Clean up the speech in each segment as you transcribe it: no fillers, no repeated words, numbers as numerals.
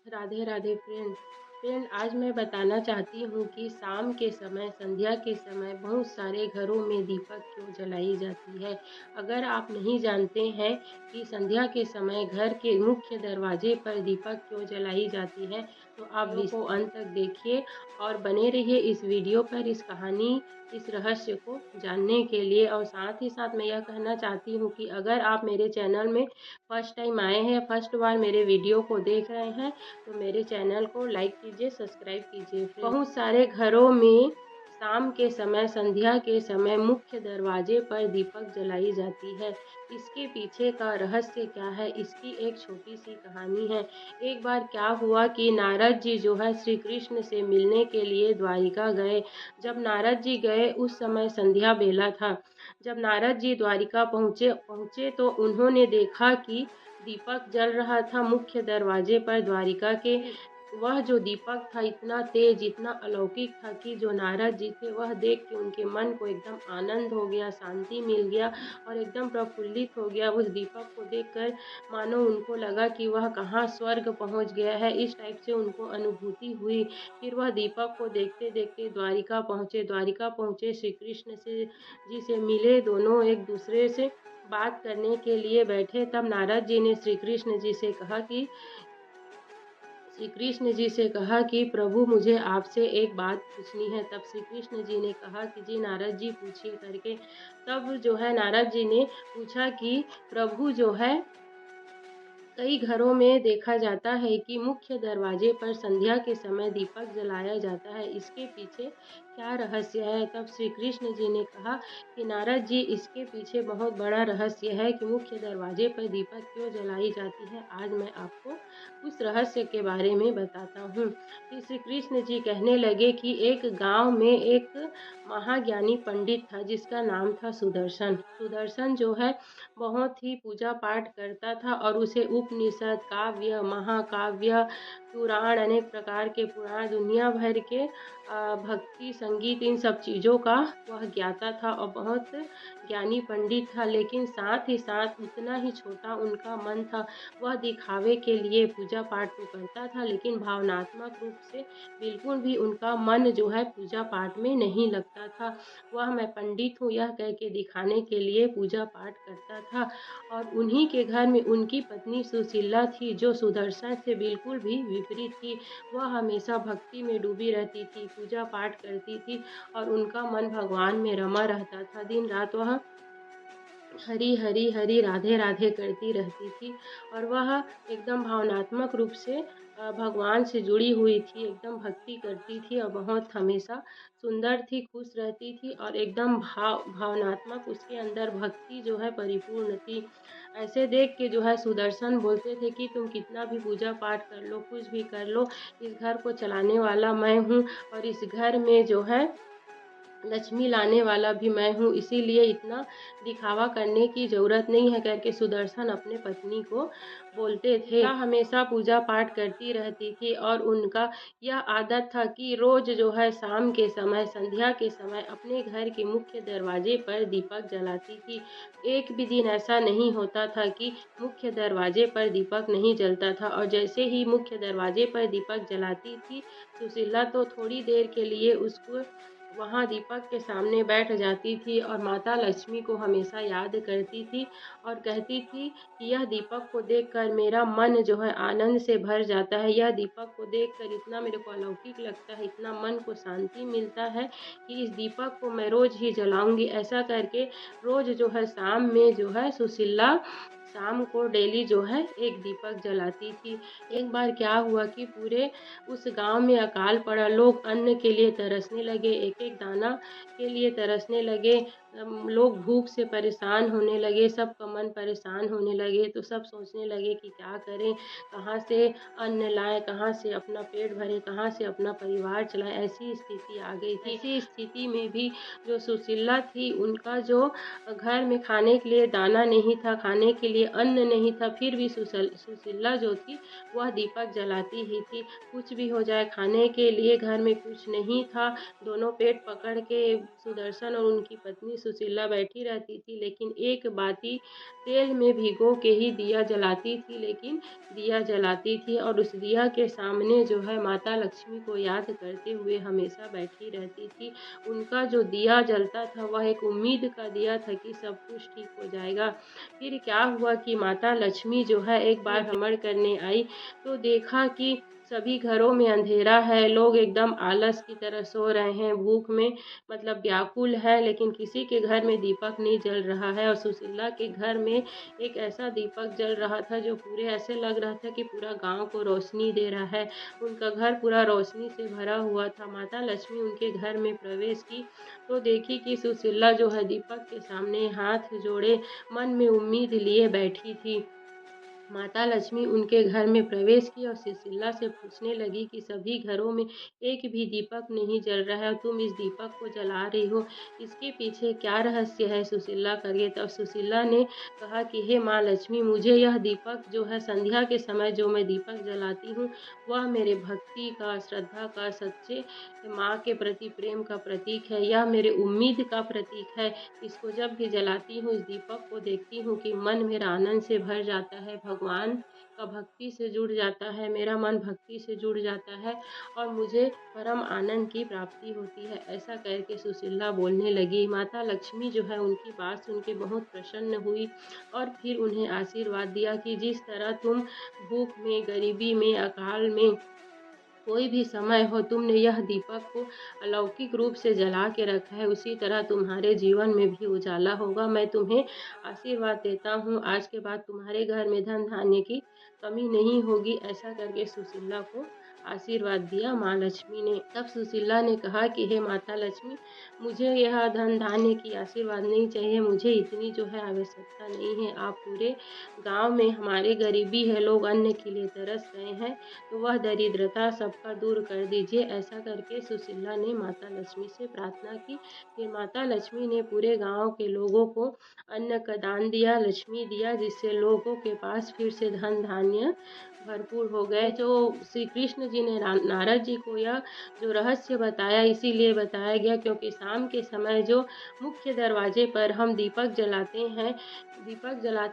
Radhe Radhe friend आज मैं बताना चाहती हूँ कि शाम के समय संध्या के समय बहुत सारे घरों में दीपक क्यों जलाई जाती है। अगर आप नहीं जानते हैं कि संध्या के समय घर के मुख्य दरवाजे पर दीपक क्यों जलाई जाती है तो आप वीडियो को अंत तक देखिए और बने रहिए इस वीडियो पर इस कहानी इस रहस्य को जानने के लिए। और साथ ही साथ मैं यह कहना चाहती हूँ कि अगर आप मेरे चैनल में फर्स्ट टाइम आए हैं, फर्स्ट बार मेरे वीडियो को देख रहे हैं तो मेरे चैनल को लाइक कीजिए, सब्सक्राइब कीजिए। बहुत सारे घरों में शाम के समय संध्या के समय मुख्य दरवाजे पर दीपक जलाई जाती है। इसके पीछे का रहस्य क्या है, इसकी एक छोटी सी कहानी है। एक बार क्या हुआ कि नारद जी जो है श्री कृष्ण से मिलने के लिए द्वारिका गए। जब नारद जी गए उस समय संध्या बेला था। जब नारद जी द्वारिका पहुँचे तो उन्होंने देखा कि दीपक जल रहा था मुख्य दरवाजे पर द्वारिका के। वह जो दीपक था इतना तेज, इतना अलौकिक था कि जो नारद जी थे वह देख के उनके मन को एकदम आनंद हो गया, शांति मिल गया और एकदम प्रफुल्लित हो गया। उस दीपक को देखकर मानो उनको लगा कि वह कहाँ स्वर्ग पहुँच गया है, इस टाइप से उनको अनुभूति हुई। फिर वह दीपक को देखते देखते द्वारिका पहुँचे। द्वारिका पहुँचे श्री कृष्ण जी से मिले, दोनों एक दूसरे से बात करने के लिए बैठे। तब नारद जी ने श्री कृष्ण जी से कहा कि प्रभु मुझे आपसे एक बात पूछनी है। तब श्री कृष्ण जी ने कहा कि जी नारद जी पूछिए करके। तब जो है नारद जी ने पूछा कि प्रभु जो है कई घरों में देखा जाता है कि मुख्य दरवाजे पर संध्या के समय दीपक जलाया जाता है, इसके पीछे क्या रहस्य है। तब श्री कृष्ण जी ने कहा कि नारद जी इसके पीछे बहुत बड़ा रहस्य है कि मुख्य दरवाजे पर दीपक क्यों जलाई जाती है। आज मैं आपको उस रहस्य के बारे में बताता हूँ। कि श्री कृष्ण जी कहने लगे कि एक गांव में एक महाज्ञानी पंडित था जिसका नाम था सुदर्शन। सुदर्शन जो है बहुत ही पूजा पाठ करता था और उसे उपनिषद, काव्य, महाकाव्य, पुराण, अनेक प्रकार के पुराण, दुनिया भर के भक्ति, संगीत, इन सब चीज़ों का वह ज्ञाता था और बहुत ज्ञानी पंडित था। लेकिन साथ ही साथ उतना ही छोटा उनका मन था। वह दिखावे के लिए पूजा पाठ तो करता था लेकिन भावनात्मक रूप से बिल्कुल भी उनका मन जो है पूजा पाठ में नहीं लगता था। वह मैं पंडित हूँ यह कह के दिखाने के लिए पूजा पाठ करता था। और उन्हीं के घर में उनकी पत्नी सुशीला थी जो सुदर्शन से बिल्कुल भी विपरीत थी। वह हमेशा भक्ति में डूबी रहती थी, पूजा पाठ करती थी और उनका मन भगवान में रमा रहता था। दिन रात वह हरी हरी हरी राधे राधे करती रहती थी और वह एकदम भावनात्मक रूप से भगवान से जुड़ी हुई थी, एकदम भक्ति करती थी और बहुत हमेशा सुंदर थी, खुश रहती थी और एकदम भावनात्मक उसके अंदर भक्ति जो है परिपूर्ण थी। ऐसे देख के जो है सुदर्शन बोलते थे कि तुम कितना भी पूजा पाठ कर लो, कुछ भी कर लो, इस घर को चलाने वाला मैं हूँ और इस घर में जो है लक्ष्मी लाने वाला भी मैं हूँ, इसीलिए इतना दिखावा करने की ज़रूरत नहीं है करके सुदर्शन अपने पत्नी को बोलते थे। वह हमेशा पूजा पाठ करती रहती थी और उनका यह आदत था कि रोज़ जो है शाम के समय, संध्या के समय अपने घर के मुख्य दरवाजे पर दीपक जलाती थी। एक भी दिन ऐसा नहीं होता था कि मुख्य दरवाजे पर दीपक नहीं जलता था। और जैसे ही मुख्य दरवाजे पर दीपक जलाती थी सुशीला तो थोड़ी देर के लिए उसको वहाँ दीपक के सामने बैठ जाती थी और माता लक्ष्मी को हमेशा याद करती थी और कहती थी कि यह दीपक को देखकर मेरा मन जो है आनंद से भर जाता है। यह दीपक को देखकर इतना मेरे को अलौकिक लगता है, इतना मन को शांति मिलता है कि इस दीपक को मैं रोज़ ही जलाऊंगी। ऐसा करके रोज़ जो है शाम में जो है सुशीला शाम को डेली जो है एक दीपक जलाती थी। एक बार क्या हुआ कि पूरे उस गांव में अकाल पड़ा, लोग अन्न के लिए तरसने लगे, एक एक दाना के लिए तरसने लगे। लोग भूख से परेशान होने लगे, सबका मन परेशान होने लगे। तो सब सोचने लगे कि क्या करें, कहाँ से अन्न लाएं, कहाँ से अपना पेट भरें, कहाँ से अपना परिवार चलाएं। ऐसी स्थिति आ गई थी। ऐसी स्थिति में भी जो सुशीला थी उनका जो घर में खाने के लिए दाना नहीं था, खाने के लिए अन्न नहीं था, फिर भी सुशीला जो थी वह दीपक जलाती ही थी। कुछ भी हो जाए, खाने के लिए घर में कुछ नहीं था। दोनों पेट पकड़ के सुदर्शन और उनकी पत्नी सुशीला बैठी रहती थी, लेकिन एक बाती तेल में भिगो के ही दिया जलाती थी, लेकिन दिया जलाती थी और उस दिया के सामने जो है माता लक्ष्मी को याद करते हुए हमेशा बैठी रहती थी। उनका जो दिया जलता था वह एक उम्मीद का दिया था कि सब कुछ ठीक हो जाएगा। फिर क्या हुआ कि माता लक्ष्मी जो है एक बार भ्रमण करने आई, तो देखा कि सभी घरों में अंधेरा है, लोग एकदम आलस की तरह सो रहे हैं, भूख में मतलब व्याकुल है, लेकिन किसी के घर में दीपक नहीं जल रहा है। और सुशीला के घर में एक ऐसा दीपक जल रहा था जो पूरे ऐसे लग रहा था कि पूरा गांव को रोशनी दे रहा है। उनका घर पूरा रोशनी से भरा हुआ था। माता लक्ष्मी उनके घर में प्रवेश की तो देखी कि सुशीला जो है दीपक के सामने हाथ जोड़े मन में उम्मीद लिए बैठी थी। माता लक्ष्मी उनके घर में प्रवेश की और सुशीला से पूछने लगी कि सभी घरों में एक भी दीपक नहीं जल रहा है और तुम इस दीपक को जला रही हो, इसके पीछे क्या रहस्य है सुशीला करके। तब सुशीला ने कहा कि हे माँ लक्ष्मी, मुझे यह दीपक जो है संध्या के समय जो मैं दीपक जलाती हूँ वह मेरे भक्ति का, श्रद्धा का, सच्चे माँ के प्रति प्रेम का प्रतीक है। यह मेरे उम्मीद का प्रतीक है। इसको जब भी जलाती हूँ, इस दीपक को देखती हूँ कि मन मेरा आनंद से भर जाता है, भगवान का भक्ति से जुड़ जाता है, मेरा मन भक्ति से जुड़ जाता है और मुझे परम आनंद की प्राप्ति होती है। ऐसा करके सुशीला बोलने लगी। माता लक्ष्मी जो है उनकी बात सुन के बहुत प्रसन्न हुई और फिर उन्हें आशीर्वाद दिया कि जिस तरह तुम भूख में, गरीबी में, अकाल में, कोई भी समय हो, तुमने यह दीपक को अलौकिक रूप से जला के रखा है, उसी तरह तुम्हारे जीवन में भी उजाला होगा। मैं तुम्हें आशीर्वाद देता हूँ, आज के बाद तुम्हारे घर में धन धान्य की कमी नहीं होगी। ऐसा करके सुशीला को आशीर्वाद दिया माँ लक्ष्मी ने। तब सुशीला ने कहा कि हे माता लक्ष्मी, मुझे यह धन धान्य की आशीर्वाद नहीं चाहिए, मुझे इतनी जो है आवश्यकता नहीं है। आप पूरे गांव में, हमारे गरीबी है, लोग अन्न के लिए तरस रहे हैं, तो वह दरिद्रता सबका दूर कर दीजिए। ऐसा करके सुशीला ने माता लक्ष्मी से प्रार्थना की। फिर माता लक्ष्मी ने पूरे गांव के लोगों को अन्न का दान दिया, लक्ष्मी दिया, जिससे लोगों के पास फिर से धन धान्य भरपूर हो गए। जो श्री कृष्ण जी ने नारद जी को यह जो रहस्य बताया, इसीलिए बताया गया क्योंकि शाम के समय जो मुख्य दरवाजे पर हम दीपक जलाते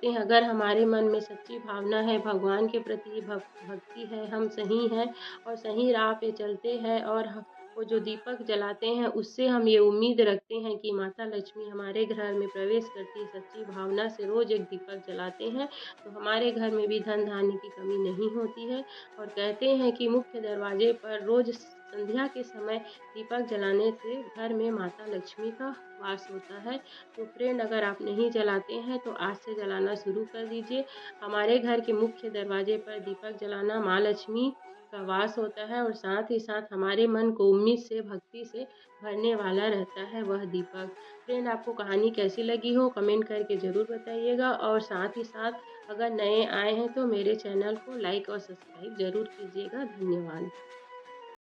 हैं, अगर हमारे मन में सच्ची भावना है, भगवान के प्रति भक्ति है, हम सही हैं और सही राह पे चलते हैं और वो जो दीपक जलाते हैं उससे हम ये उम्मीद रखते हैं कि माता लक्ष्मी हमारे घर में प्रवेश करती है, सच्ची भावना से रोज एक दीपक जलाते हैं तो हमारे घर में भी धन धान्य की कमी नहीं होती है। और कहते हैं कि मुख्य दरवाजे पर रोज संध्या के समय दीपक जलाने से घर में माता लक्ष्मी का वास होता है। तो फ्रेंड, अगर आप नहीं जलाते हैं तो आज से जलाना शुरू कर दीजिए। हमारे घर के मुख्य दरवाजे पर दीपक जलाना माँ लक्ष्मी का वास होता है और साथ ही साथ हमारे मन को उम्मीद से, भक्ति से भरने वाला रहता है वह दीपक। फ्रेंड, आपको कहानी कैसी लगी हो कमेंट करके ज़रूर बताइएगा और साथ ही साथ अगर नए आए हैं तो मेरे चैनल को लाइक और सब्सक्राइब ज़रूर कीजिएगा। धन्यवाद।